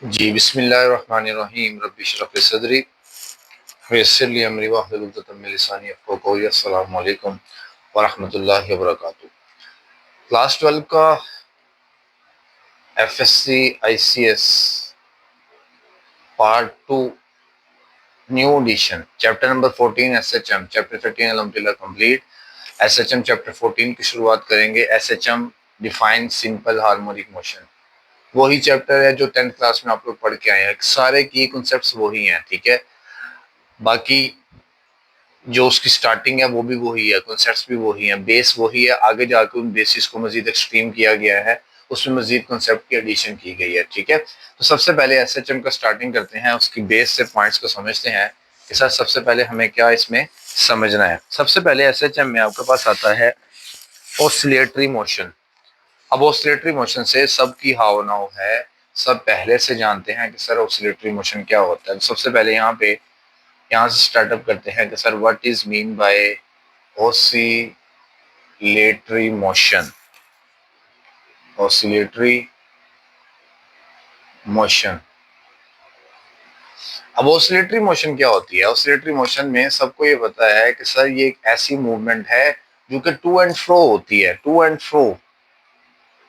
जी बिस्मिल्लाहिर्रहमानिर्रहीम रब्बि इश्रह ली सदरी वयस्सिर ली अमरी वहलुल उक़दतम मिन लिसानी यफ़क़हू क़ौली। अस्सलामु अलैकुम व रहमतुल्लाहि व बरकातुहू। क्लास 12 का FSc ICS part 2 new edition chapter number 14 SHM chapter 13 अल्हम्दुलिल्लाह कंप्लीट। एसएचएम चैप्टर 14 की शुरुआत करेंगे। SHM define simple harmonic motion. वही चैप्टर है जो 10th क्लास में आप लोग पढ़ के आए हैं। सारे की कॉन्सेप्ट्स वही हैं, ठीक है। बाकी जो उसकी स्टार्टिंग है वो भी वही है, कॉन्सेप्ट्स भी वही हैं, बेस वही है। आगे जाकर उन बेसिस को मजीद एक्सट्रीम किया गया है, उसमें मजीद कॉन्सेप्ट की एडिशन की गई है, ठीक है। तो सबसे पहले एसएचएम का स्टार्टिंग करते हैं, उसकी बेस से पॉइंट्स को समझते हैं कि सर सबसे पहले हमें क्या इसमें समझना है। सबसे पहले एसएचएम में आपके पास आता है ऑसिलेटरी मोशन। अब ऑसिलेटरी मोशन से सबकी हाव नाव है, सब पहले से जानते हैं कि सर ऑसिलेटरी मोशन क्या होता है। सबसे पहले यहाँ से स्टार्टअप करते हैं कि sir what is mean by oscillatory motion. Oscillatory motion, अब ऑसिलेटरी मोशन क्या होती है। ऑसिलेटरी मोशन में सबको ये पता है कि सर ये एक ऐसी मूवमेंट है जो कि टू एंड फ्रो होती है, to and fro.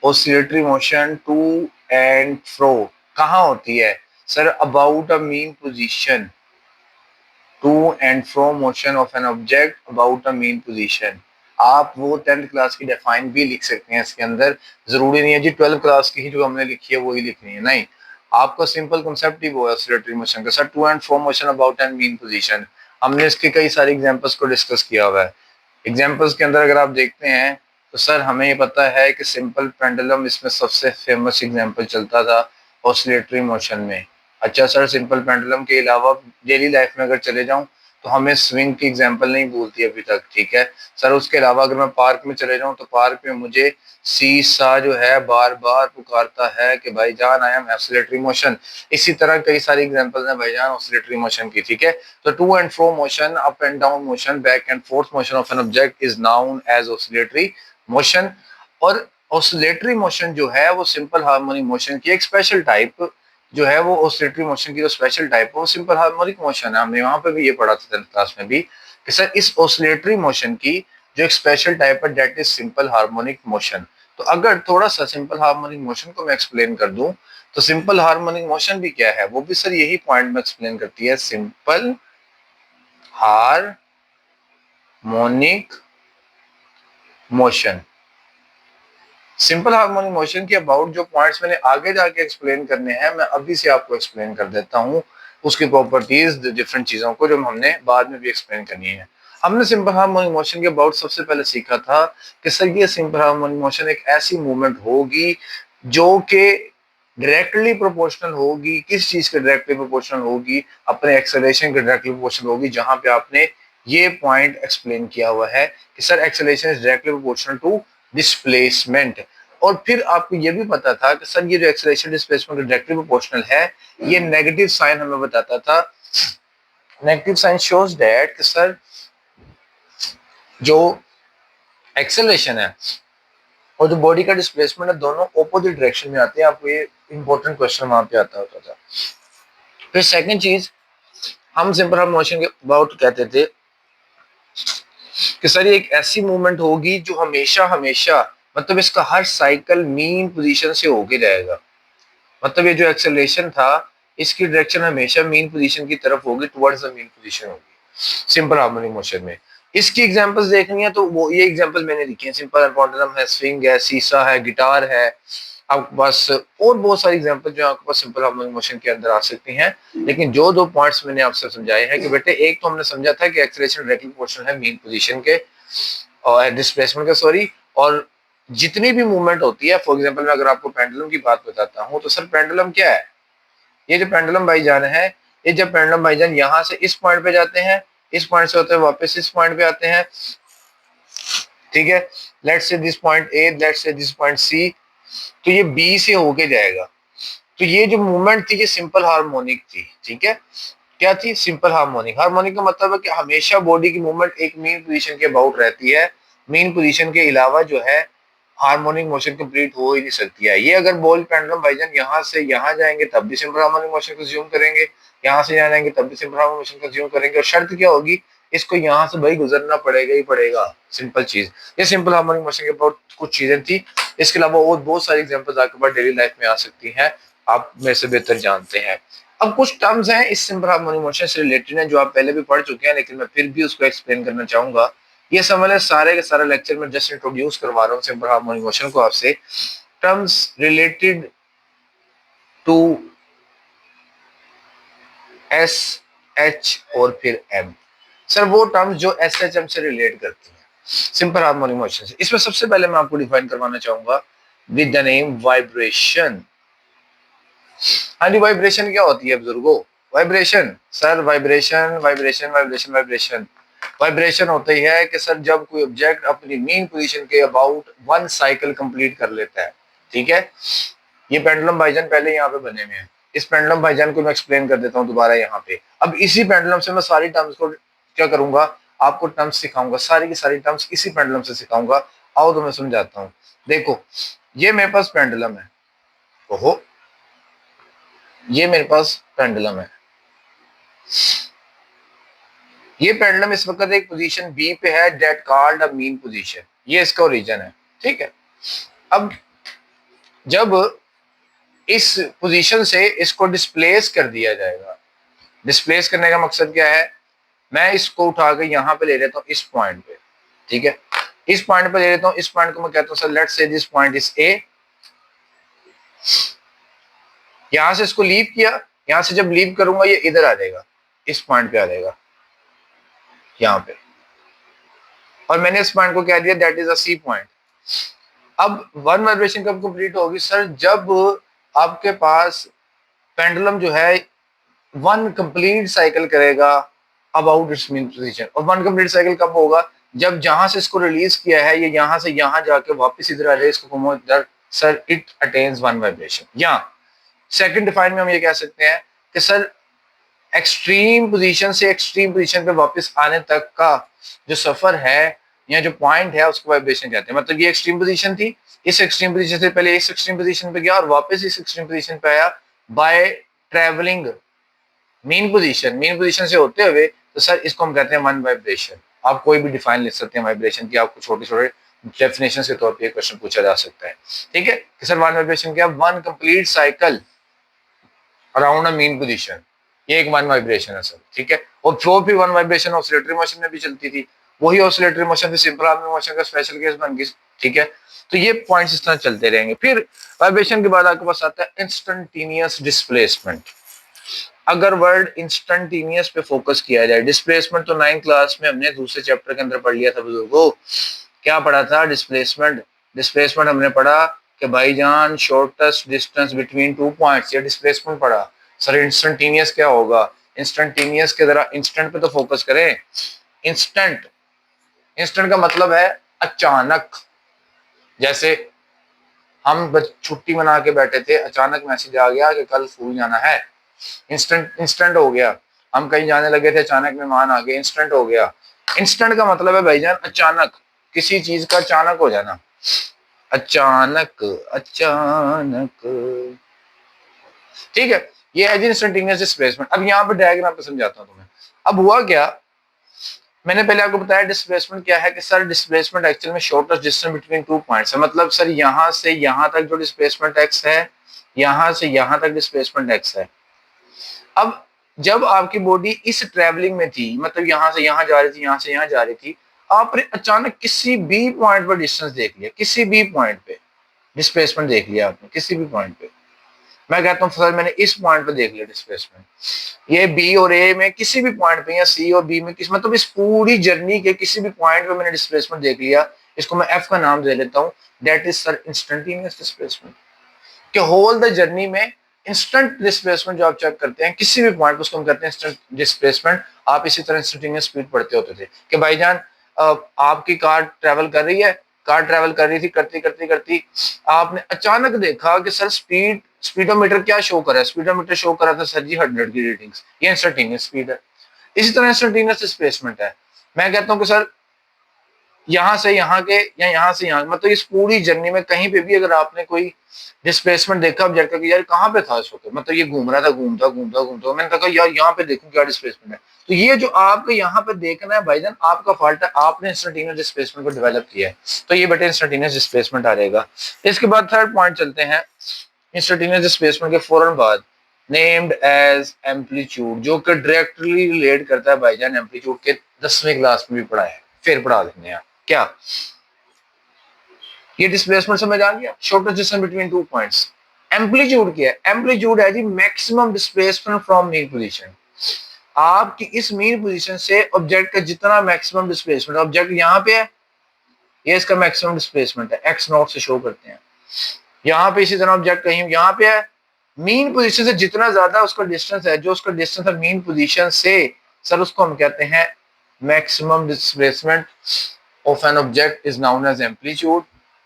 Oscillatory motion to and fro कहाँ होती है sir? About a mean position, to and fro motion of an object about a mean position. आप वो 10th क्लास की डिफाइन भी लिख सकते हैं इसके अंदर। जरूरी नहीं है जी 12th क्लास की ही जो हमने लिखी है वही लिखनी है, नहीं। आपका सिंपल कॉन्सेप्ट ही वो है ऑसिलेटरी मोशन का, sir to and fro motion about an mean position. हमने इसके कई सारे एग्जांपल्स को डिस्कस किया हुआ है। एग्जांपल्स के अंदर अगर आप देखते हैं तो सर हमें ये पता है कि सिंपल पेंडुलम इसमें सबसे फेमस एग्जांपल चलता था ऑसिलेटरी मोशन में। अच्छा सर, सिंपल पेंडुलम के अलावा डेली लाइफ में अगर चले जाऊं तो हमें स्विंग की एग्जांपल नहीं भूलती अभी तक, ठीक है सर। उसके अलावा अगर मैं पार्क में चले जाऊं तो पार्क में मुझे सीसा जो है बार बार पुकारता है कि भाईजान आई एम ऑसिलेटरी मोशन। इसी तरह कई सारी एग्जांपल्स हैं भाईजान ऑसिलेटरी मोशन की, ठीक है। तो to and fro motion, up and down motion, back and forth motion of an object is known as oscillatory motion. और ऑसिलेटरी मोशन जो है वो सिंपल हार्मोनिक मोशन की एक स्पेशल टाइप जो है, वो ऑसिलेटरी मोशन की जो स्पेशल टाइप है वो सिंपल हार्मोनिक मोशन है। हमने वहां पे भी ये पढ़ा था 10th क्लास में भी कि सर इस ऑसिलेटरी मोशन की जो एक स्पेशल टाइप है that is simple harmonic motion. तो अगर थोड़ा सा सिंपल हार्मोनिक मोशन को मैं एक्सप्लेन कर दूं तो सिंपल हार्मोनिक मोशन भी क्या है, वो भी सर यही पॉइंट में एक्सप्लेन करती है, simple harmonic motion. Simple harmonic motion के अबाउट जो पॉइंट्स मैंने आगे जाके एक्सप्लेन करने हैं मैं अभी से आपको एक्सप्लेन कर देता हूँ, उसकी प्रॉपर्टीज डिफरेंट चीजों को जो हमने बाद में भी एक्सप्लेन करनी है। हमने सिंपल हार्मोनिक मोशन के अबाउट सबसे पहले सीखा था कि सर ये सिंपल हार्मोनिक मोशन एक ऐसी मूवमेंट होगी जो कि डायरेक्टली प्रोपोर्शनल होगी। किस चीज के डायरेक्टली प्रोपोर्शनल होगी? अपने एक्सेलरेशन के डायरेक्टली प्रोपोर्शनल होगी, जहां पे आपने ये पॉइंट एक्सप्लेन किया हुआ है कि sir acceleration is directly proportional to displacement. और फिर आपको ये भी पता था कि सर ये जो एक्सेलरेशन डिस्प्लेसमेंट डायरेक्टली प्रोपोर्शनल है, ये नेगेटिव साइन हमें बताता था। नेगेटिव साइन शोज दैट कि सर जो एक्सेलरेशन है और जो बॉडी का डिस्प्लेसमेंट है दोनों ऑपोजिट डायरेक्शन में आते हैं। आपको ये इंपॉर्टेंट क्वेश्चन वहां पे आता होता था। फिर सेकंड चीज, हम सिंपल हार्मोनिक मोशन के अबाउट कहते थे कि सर ये एक ऐसी मूवमेंट होगी जो हमेशा हमेशा मतलब इसका हर साइकिल मीन पोजीशन से होके जाएगा। मतलब ये जो एक्सेलरेशन था इसकी डायरेक्शन हमेशा मीन पोजीशन की तरफ होगी, टुवर्ड्स द मीन पोजीशन होगी सिंपल हार्मोनिक मोशन में। इसकी एग्जांपल्स देखनी है तो वो ये एग्जांपल मैंने लिखे हैं, सिंपल पेंडुलम है, स्विंग है, सीसा है, गिटार है। आपके पास और बहुत सारी एग्जांपल जो आपके पास सिंपल हार्मोनिक मोशन के अंदर आ सकती हैं। लेकिन जो दो पॉइंट्स मैंने आपसे समझाए हैं कि बेटे एक तो हमने समझा था कि एक्सेलरेशन डायरेक्टली प्रोपोर्शनल है मीन पोजीशन के और डिस्प्लेसमेंट का, सॉरी। और जितनी भी मूवमेंट होती है, फॉर एग्जांपल मैं अगर आपको पेंडुलम की बात बताता हूं तो सर पेंडुलम क्या है? ये जो पेंडुलम भाईजान है, ये जब पेंडुलम भाईजान यहाँ से इस पॉइंट पे जाते हैं, इस पॉइंट से होते हैं वापस इस पॉइंट पे आते हैं, ठीक है। Let's say this point A, let's say this point C, तो ये बी से होके जाएगा। तो ये जो मूवमेंट थी ये सिंपल हार्मोनिक थी, ठीक है। क्या थी? Simple harmonic. हार्मोनिक का मतलब है कि हमेशा बॉडी की मूवमेंट एक मेन पोजीशन के अबाउट रहती है, मेन पोजीशन के अलावा जो है हार्मोनिक मोशन कंप्लीट हो ही नहीं सकती है। ये अगर बॉल पेंडुलम भाईजान यहाँ से यहाँ जाएंगे तब भी सिंपल हार्मोनिक मोशन कंज्यूम करेंगे, यहाँ से यहाँ जाएंगे तब भी सिंपल हार्मोनिक मोशन कंज्यूम करेंगे, और शर्त क्या होगी, इसको यहाँ से भाई गुजरना पड़ेगा ही पड़ेगा। सिंपल चीज, ये सिंपल हार्मोनिक मोशन के ऊपर कुछ चीजें थी। इसके अलावा और बहुत सारी एग्जांपल्स आपके पास डेली लाइफ में आ सकती हैं, आप मेरे से बेहतर जानते हैं। अब कुछ टर्म्स हैं इस सिंपल हार्मोनिक मोशन से रिलेटेड हैं जो आप पहले भी पढ़ चुके हैं, लेकिन मैं फिर भी उसको एक्सप्लेन करना चाहूंगा। ये समझ लें सारे के सारा लेक्चर में जस्ट इंट्रोड्यूस करवा रहा हूँ सिंपल हार्मोनिक मोशन को आपसे। Terms related to S H और फिर एम, सर वो टर्म्स जो एस एच एम से रिलेट करती हैं सिंपल हार्मोनिक मोशन से। इसमें सबसे पहले मैं आपको डिफाइन करवाना चाहूंगा विद द नेम वाइब्रेशन। हाँ जी, वाइब्रेशन क्या होती है बुजुर्गो? Vibration sir, vibration vibration vibration vibration vibration होता ही है कि सर जब कोई ऑब्जेक्ट अपनी मेन पोजीशन के अबाउट वन साइकिल कंप्लीट कर लेता है। ठीक है, ये पेंडुलम भाईजान पहले यहाँ पे बने हुए हैं, इस पेंडुलम भाईजान को मैं एक्सप्लेन कर देता हूँ दोबारा यहाँ पे। अब इसी पेंडुलम से मैं सारी टर्म्स को क्या करूंगा, आपको टर्म्स सिखाऊंगा, सारी की सारी टर्म्स इसी पेंडुलम से सिखाऊंगा। आओ तो मैं समझाता हूँ। देखो ये मेरे पास पेंडुलम है, ओहो ये मेरे पास पेंडुलम है, ये पेंडुलम इस वक्त एक पोजीशन बी पे है, that called a mean position, ये इसका ओरिजिन है। ठीक है, अब जब इस पोजीशन से इसको डिस्प्लेस कर दिया जाएगा, डिस्प्लेस करने का मकसद क्या है, मैं इसको उठा के यहाँ पे ले लेता हूँ इस पॉइंट पे। ठीक है, इस पॉइंट पे ले लेता हूँ, इस पॉइंट को मैं कहता हूँ sir let's say this point is a. यहां से इसको लीव किया, यहां से जब लीव करूंगा ये इधर आ जाएगा, इस पॉइंट पे आ जाएगा यहाँ पे, और मैंने इस पॉइंट को कह दिया that is a C point. अब वन वाइब्रेशन कब कंप्लीट होगी सर, जब आपके पास पेंडुलम जो है वन कंप्लीट साइकिल करेगा अबाउट इट्स मीन पोजीशन। और वन कंप्लीट साइकिल कब होगा, जब जहां से इसको रिलीज किया है ये यहां से यहां जाके वापस इधर आ जाए, इसको घुमो इधर, sir it attains one vibration. या सेकंड डिफाइन में हम ये कह सकते हैं कि सर एक्सट्रीम पोजीशन से एक्सट्रीम पोजीशन पे वापस आने तक का जो सफर है या जो पॉइंट है उसको वाइब्रेशन कहते हैं। मतलब ये एक्सट्रीम पोजीशन थी, इस एक्सट्रीम पोजीशन से पहले इस एक्सट्रीम पोजीशन पे गया और वापस इस एक्सट्रीम पोजीशन पे आया by travelling mean position, mean position से होते हुए, तो सर इसको हम कहते हैं वन वाइब्रेशन। आप कोई भी डिफाइन लिख सकते हैं वाइब्रेशन की, आपको छोटे छोटे डेफिनेशन के तौर पे क्वेश्चन पूछा जा सकता है। ठीक है कि सर वन वाइब्रेशन क्या, वन कंप्लीट साइकिल अराउंड अ मीन पोजीशन, ये एक वन वाइब्रेशन है सर। ठीक है, और वो भी वन वाइब्रेशन ऑसिलेटरी मोशन में भी चलती थी, वही ऑसिलेटरी मोशन से सिंपल हार्मोनिक मोशन का स्पेशल केस बन गई। ठीक है, तो ये पॉइंट्स इस तरह चलते रहेंगे। फिर वाइब्रेशन के बाद आपके पास आता है इंस्टेंटेनियस डिस्प्लेसमेंट। अगर वर्ड इंस्टेंटेनियस पे फोकस किया जाए, डिस्प्लेसमेंट तो 9th क्लास में हमने दूसरे चैप्टर के अंदर पढ़ लिया था बुजुर्गो। क्या पढ़ा था? डिस्प्लेसमेंट। डिस्प्लेसमेंट हमने पढ़ा कि भाईजान shortest distance between two points, ये डिस्प्लेसमेंट पढ़ा। सर इंस्टेंटेनियस क्या होगा? इंस्टेंटेनियस के जरा इंस्टेंट पे तो फोकस करें। इंस्टेंट, इंस्टेंट का मतलब है अचानक। जैसे हम छुट्टी मना के बैठे थे, अचानक मैसेज आ गया कि कल स्कूल जाना है, इंस्टेंट इंस्टेंट हो गया। हम कहीं जाने लगे थे, अचानक मेहमान आ गए, इंस्टेंट हो गया। इंस्टेंट का मतलब है भाईजान अचानक, किसी चीज का अचानक हो जाना, अचानक अचानक। ठीक है, ये है जी इंस्टेंटेनियस डिस्प्लेसमेंट। अब यहाँ पे डायग्राम पे समझाता हूँ तुम्हें। अब हुआ क्या, मैंने पहले आपको बताया डिस्प्लेसमेंट क्या है कि सर डिस्प्लेसमेंट एक्चुअल में shortest distance between two points है। मतलब सर यहाँ से यहाँ तक जो डिस्प्लेसमेंट एक्स है, यहाँ से यहाँ तक डिस्प्लेसमेंट एक्स है। अब जब आपकी बॉडी इस ट्रेवलिंग में थी, मतलब यहाँ से यहाँ जा रही थी, यहाँ से यहाँ जा रही थी, आपने अचानक किसी भी पॉइंट पर डिस्टेंस देख लिया, किसी भी पॉइंट पे डिस्प्लेसमेंट देख लिया आपने, किसी भी पॉइंट पे। मैं कहता हूँ सर मैंने इस पॉइंट पे देख लिया डिस्प्लेसमेंट, ये बी और ए में किसी भी पॉइंट पे, या सी और बी में किस, मतलब इस पूरी जर्नी के किसी भी पॉइंट पे मैंने डिस्प्लेसमेंट देख लिया, इसको मैं एफ का नाम दे लेता हूँ, that is sir instantaneous displacement. कि होल द जर्नी में इंस्टेंट डिस्प्लेसमेंट जो आप चेक करते हैं किसी भी पॉइंट, उसको हम कहते हैं इंस्टेंट डिस्प्लेसमेंट। आप इसी तरह इंस्टेंटेनियस स्पीड पढ़ते होते थे कि भाईजान आपकी कार ट्रेवल कर रही है, कार ट्रेवल कर रही थी, करती करती करती आपने अचानक देखा कि सर स्पीडोमीटर क्या शो कर रहा है, स्पीडोमीटर शो कर रहा था सर जी 100 की रीडिंग्स, ये इंस्टेंटेनियस स्पीड है। इसी तरह इंस्टेंटेनियस डिस्प्लेसमेंट है। मैं कहता हूँ कि सर यहाँ से यहाँ के या यहाँ से यहाँ, मतलब इस पूरी जर्नी में कहीं पे भी अगर आपने कोई डिस्प्लेसमेंट देखा ऑब्जेक्ट का कि यार कहाँ पे था इस वक्त, मतलब ये घूम रहा था, घूमता घूमता घूमता, मैंने कहा यार यहाँ पे देखूं क्या डिस्प्लेसमेंट है। तो ये जो आपको यहाँ पे देखना है भाईजान, आपका फॉल्ट है, आपने इंस्टेंटेनियस डिस्प्लेसमेंट को डेवलप किया है, तो ये बेटे इंस्टेंटेनियस डिस्प्लेसमेंट आ जाएगा। इसके बाद थर्ड पॉइंट चलते हैं, इंस्टेंटेनियस डिस्प्लेसमेंट के फौरन बाद नेम्ड एज एम्पलीट्यूड, जो कि डायरेक्टली रिलेट करता है भाईजान एम्पलीट्यूड के 10वीं क्लास में भी पढ़ा है, फिर पढ़ा देते हैं क्या। ये डिस्प्लेसमेंट समझ आ गया, shortest distance between two points. Amplitude क्या है? एम्पलीट्यूड है जी maximum displacement from mean position, आपकी इस मीन पोजीशन से ऑब्जेक्ट का जितना मैक्सिमम डिस्प्लेसमेंट, ऑब्जेक्ट यहाँ पे है, ये इसका मैक्सिमम डिस्प्लेसमेंट है, एक्स नॉट से शो करते हैं। यहाँ पे इसी तरह ऑब्जेक्ट कहीं यहाँ पे है, मीन पोजीशन से जितना ज्यादा उसका डिस्टेंस है, जो उसका डिस्टेंस है मीन पोजीशन से, सर उसको हम कहते हैं maximum displacement of an object is known as amplitude,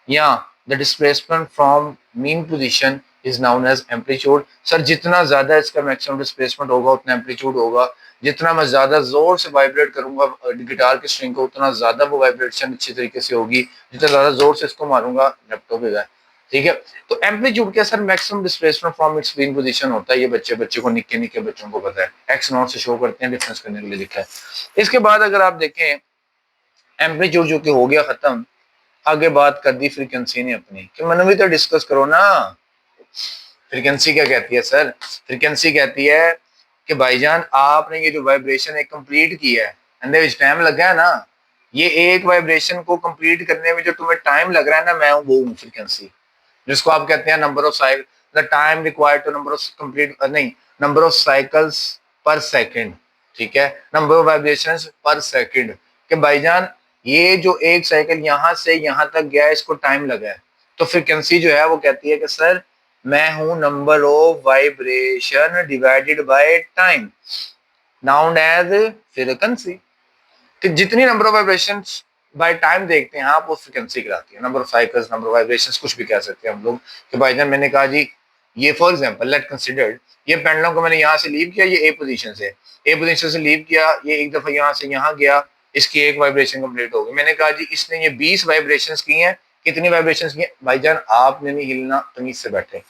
या the displacement from mean position is known as amplitude. Sir जितना ज्यादा इसका मैक्सिमम डिस्प्लेसमेंट होगा उतना एम्पलीट्यूड होगा, जितना मैं ज्यादा जोर से वाइब्रेट करूंगा गिटार की स्ट्रिंग को उतना ज्यादा वो वाइब्रेशन अच्छी तरीके से होगी, जितना ज्यादा जोर से इसको मारूंगा लैपटॉप पे जाए, ठीक है। तो एम्पलीट्यूड क्या sir? Maximum displacement from its mean position होता है, ये बच्चे को निक्के निक्के बच्चों को पता है, एक्स नॉट से शो करते हैं, डिफरेंस करने के लिए लिखा है। इसके बाद अगर आप देखें एम्पलीट्यूड जो कि हो गया खत्म, आगे बात कर दी फ्रीक्वेंसी ने अपनी, कि मैंने भी तो डिस्कस करो ना। फ्रीक्वेंसी क्या कहती है सर? फ्रीक्वेंसी कहती है कि भाईजान आपने ये जो वाइब्रेशन एक कंप्लीट की है, अंदर टाइम लगा है ना, ये एक वाइब्रेशन को कंप्लीट करने में जो तुम्हें टाइम लग रहा है ना, मैं वो हूँ फ्रीक्वेंसी, जिसको आप कहते हैं number of cycle, the time required to number of complete, नहीं, number of cycles per second, ठीक है, number of vibrations per second, कि भाईजान ये जो एक साइकिल यहाँ से यहाँ तक गया इसको टाइम लगा है। तो फ्रीक्वेंसी जो है वो कहती है कि सर मैं हूं number of vibration divided by time, known as frequency. कि जितनी number of vibrations by time देखते हैं आप, वो फ्रीक्वेंसी कहलाती है, number of cycles, number of vibrations, कुछ भी कह सकते हैं हम लोग। कि भाईजान मैंने कहा जी ये फॉर एग्जांपल लेट कंसीडर, ये पेंडुलम को मैंने यहाँ से लीव किया, ये ए पोजीशन से लीव किया, ये एक दफा यहाँ से यहाँ गया, इसकी एक वाइब्रेशन कंप्लीट हो गई। मैंने कहा जी इसने ये 20 वाइब्रेशंस की हैं, कितनी वाइब्रेशंस की हैं भाईजान? आपने नहीं हिलना, तमीज से बैठे।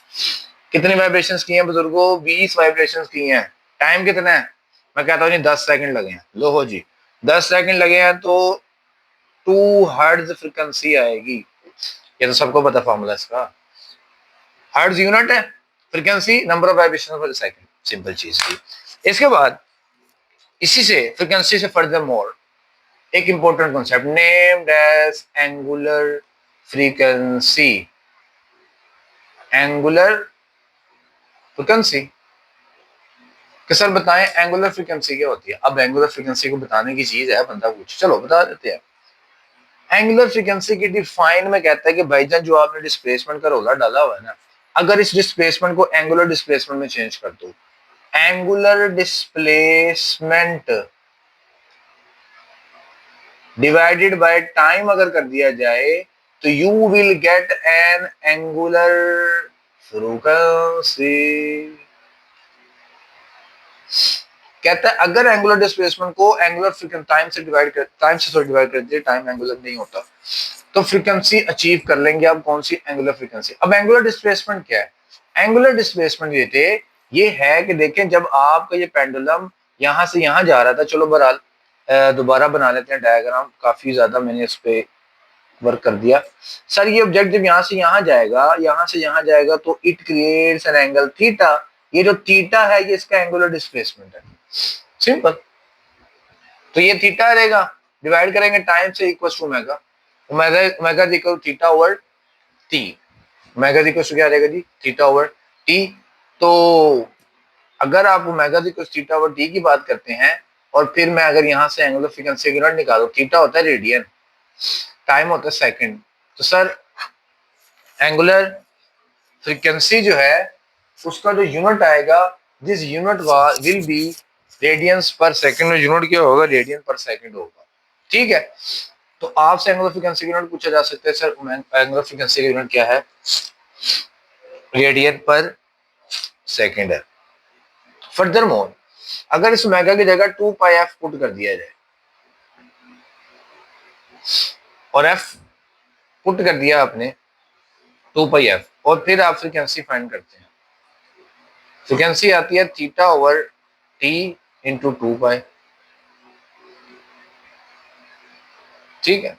कितनी वाइब्रेशंस की हैं बुजुर्गो? 20 वाइब्रेशंस की हैं। टाइम कितना है? मैं कहता हूँ जी 10 सेकंड लगे हैं। लो हो जी 10 सेकंड लगे हैं तो 2 हर्ट्ज फ्रीक्वेंसी आएगी। ये तो सबको पता फॉर्मूला इसका, हर्ट्ज यूनिट है, फ्रीक्वेंसी नंबर ऑफ वाइब्रेशन पर सेकंड, सिंपल चीज थी। इसके बाद इसी से फ्रीक्वेंसी से फर्दर मोर एक important concept named as angular frequency, angular frequency. कि सर बताएं एंगुलर फ्रीक्वेंसी क्या होती है? अब एंगुलर फ्रीक्वेंसी को बताने की चीज है, बंदा पूछे, चलो बता देते हैं। एंगुलर फ्रीक्वेंसी की डिफाइन में कहता है कि भाईजान जो आपने डिस्प्लेसमेंट का रोला डाला हुआ है ना, अगर इस डिस्प्लेसमेंट को एंगुलर डिस्प्लेसमेंट में चेंज कर दो, angular displacement divided by time अगर कर दिया जाए, तो you will get an angular frequency. कहता है अगर एंगुलर डिस्प्लेसमेंट को एंगुलर फ्रीक्वेंसी टाइम से डिवाइड कर दिए, टाइम एंगुलर नहीं होता, तो फ्रीक्वेंसी अचीव कर लेंगे आप। कौन सी? Angular frequency. अब एंगुलर डिस्प्लेसमेंट क्या है? एंगुलर डिस्प्लेसमेंट ये है कि देखें जब आपका ये पेंडुलम यहां से यहां जा रहा था, चलो बहरहाल दोबारा बना लेते हैं डायग्राम, काफी ज्यादा मैंने इस पे वर्क कर दिया। सर ये ऑब्जेक्ट जब यहाँ से यहाँ जाएगा, यहाँ से यहाँ जाएगा, तो it creates an angle theta. ये जो थीटा है ये इसका एंगुलर डिस्प्लेसमेंट है, सिंपल। तो ये थीटा रहेगा, डिवाइड करेंगे टाइम से, equal to omega, omega equal theta over t, omega equal to क्या रहेगा जी? Theta over t. तो अगर आप omega equal theta over t की बात करते हैं, और फिर मैं अगर यहाँ से एंगुलर फ्रीक्वेंसी की यूनिट निकालूं, थीटा होता है रेडियन, टाइम होता है सेकंड, तो सर एंगुलर फ्रीक्वेंसी जो है उसका जो यूनिट आएगा, this unit will be radiance पर सेकंड, में यूनिट क्या होगा? रेडियन पर सेकंड होगा, ठीक है। तो आपसे एंगुलर फ्रीक्वेंसी यूनिट पूछा जा सकता है, सर एंगुलर फ्रीक्वेंसी का यूनिट क्या है? रेडियन पर सेकंड है। फर्दर मोर अगर इस ओमेगा की जगह 2 पाई एफ पुट कर दिया जाए, और एफ पुट कर दिया आपने 2 पाई एफ, और फिर आप फ्रीक्वेंसी फाइंड करते हैं। फ्रीक्वेंसी आती है थीटा ओवर टी इंटू 2 पाई। ठीक है,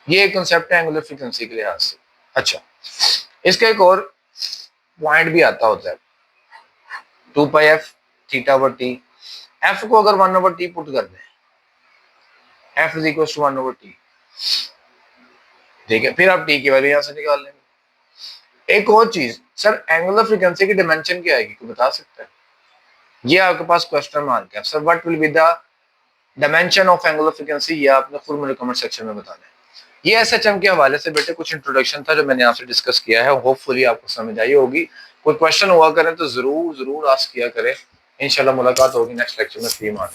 ये एक कंसेप्ट है एंगुलर फ्रीक्वेंसी के लिहाज से। अच्छा, इसका एक और पॉइंट भी आता होता है, 2 pi f theta over t. F को अगर 1/t पुट कर दें, F is equal to 1/t, ठीक है, फिर आप टी की वैल्यू यहां से निकाल लेंगे। एक और चीज सर, एंगुलर फ्रीक्वेंसी की डायमेंशन क्या आएगी, कोई बता सकता है? ये आपके पास क्वेश्चन मार्क है sir, what will be the dimension of angular frequency, ये आपने खुद मुझे कमेंट सेक्शन में बताना है। ये एसएचएम के हवाले से बेटे कुछ इंट्रोडक्शन था जो मैंने आपसे डिस्कस किया है, होपफुली आपको समझ आई होगी। कोई क्वेश्चन हुआ करें तो जरूर जरूर आस्क किया करें। इंशाल्लाह मुलाकात होगी नेक्स्ट लेक्चर में। फी मान।